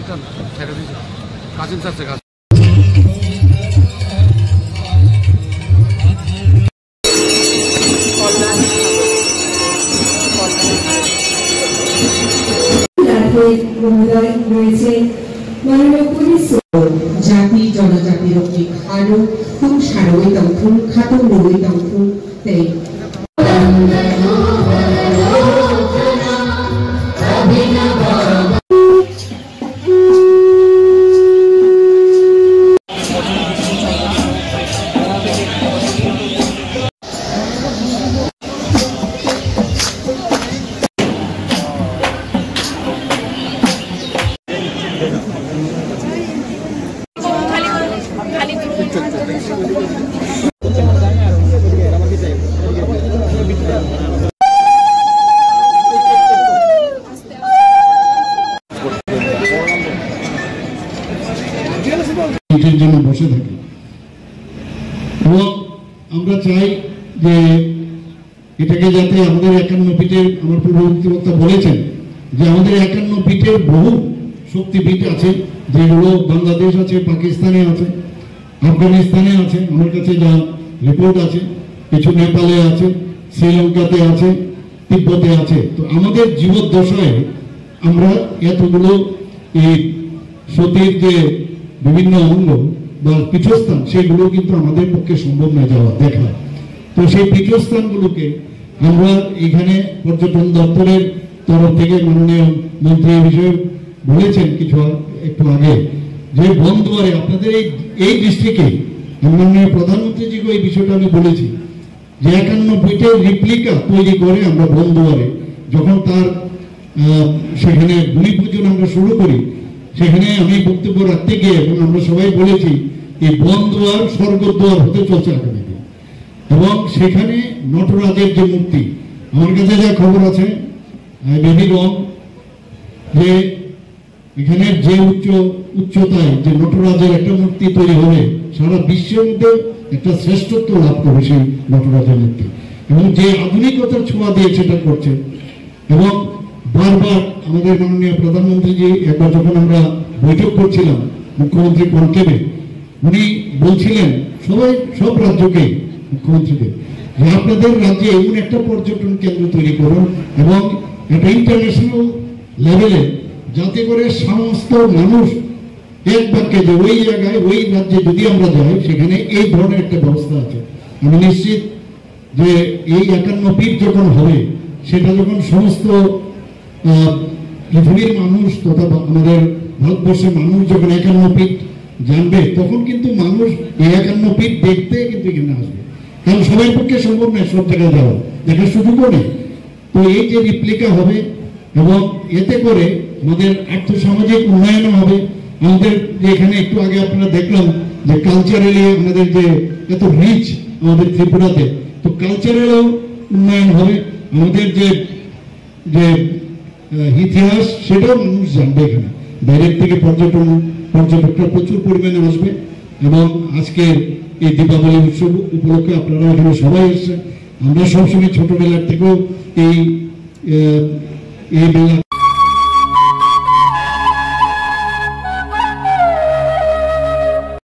Cousin চাচ্ছে কাজ জাতি জনজাতি রক্ষী খানো খুব সারোই দংথুন খাতো নই দংথুন তেই জন্য বসে থাকি এবং আমরা চাই যে এটাকে যাতে আমাদের 51 পিঠের আমার পূর্ববর্তী বক্তা বলেছেন যে আমাদের 51 পিঠের বহু শক্তিপীঠ আছে যেগুলো বাংলাদেশ আছে, পাকিস্তানে আছে, আফগানিস্তানে আছে, আমার কাছে যা রিপোর্ট আছে, কিছু নেপালে আছে, শ্রীলঙ্কাতে আছে, তিব্বতে আছে। তো আমাদের জীবদ্দশায় আমরা এতগুলো এই সতীর যে বিভিন্ন অঙ্গ বা পীঠস্থান সেগুলো কিন্তু আমাদের পক্ষে সম্ভব না যাওয়া দেখা। তো সেই পীঠস্থানগুলোকে আমরা এখানে পর্যটন দপ্তরের তরফ থেকে মাননীয় মন্ত্রী এই বিষয়ে বলেছেন কিছু একটু আগে যে বনদুয়ারে আপনাদের এই ডিস্ট্রিক্টে মাননীয় প্রধানমন্ত্রীজিকে এই বিষয়টা আমি বলেছি যে 51 পিঠের রিপ্লিকা তৈরি করে আমরা বনদুয়ারে যখন তার সেখানে ভূমি পূজন আমরা শুরু করি সেখানে আমি বক্তব্য রাখতে গিয়ে এবং আমরা সবাই বলেছি এই বনদুয়ার স্বর্গদ্বার হতে চলছে আগামী দিন এবং সেখানে নটরাজের যে মূর্তি আমার কাছে যা খবর আছে মেবি রং যে এখানে যে উচ্চতায় যে নটরাজের একটা মূর্তি তৈরি হবে সারা বিশ্বের মধ্যে একটা শ্রেষ্ঠত্ব লাভ করবে সেই নটরাজের মূর্তি এবং যে আধুনিকতার ছোঁয়া দিয়ে সেটা করছে এবং বারবার আমাদের মাননীয় প্রধানমন্ত্রীজি একবার যখন আমরা বৈঠক করছিলাম মুখ্যমন্ত্রী কনক্লেভে উনি বলছিলেন সব রাজ্যকে মুখ্যমন্ত্রীদের যে আপনাদের রাজ্যে এমন একটা পর্যটন কেন্দ্র তৈরি করুন এবং একটা ইন্টারন্যাশনাল লেভেলে যাতে করে সমস্ত মানুষ এক বাক্যে যে ওই জায়গায় ওই রাজ্যে যদি আমরা যাই সেখানে এই ধরনের একটা ব্যবস্থা আছে। আমি নিশ্চিত যে এই 51 পিঠ যখন হবে সেটা যখন সমস্ত পৃথিবীর মানুষ তথা আমাদের ভারতবর্ষের মানুষ যখন 51 পিঠ জানবে তখন কিন্তু মানুষ এই 51 পিঠ দেখতে কিন্তু এখানে আসবে, কারণ সবার পক্ষে সম্ভব নয় সব জায়গায় যাওয়া, দেখার সুযোগও নেই। তো এই যে রিপ্লিকা হবে এবং এতে করে আমাদের আর্থসামাজিক উন্নয়নও হবে। আমাদের যে এখানে একটু আগে আপনারা দেখলাম যে কালচারালি আমাদের যে এত রিচ আমাদের ত্রিপুরাতে, তো কালচারালও উন্নয়ন হবে, আমাদের যে ইতিহাস সেটাও মানুষ জানবে। এখানে বাইরের থেকে পর্যটকরা প্রচুর পরিমাণে আসবে এবং আজকে এই দীপাবলি উৎসব উপলক্ষে আপনারা এখানে সবাই এসেছেন। আমরা সবসময় ছোটবেলার থেকেও এই বেলা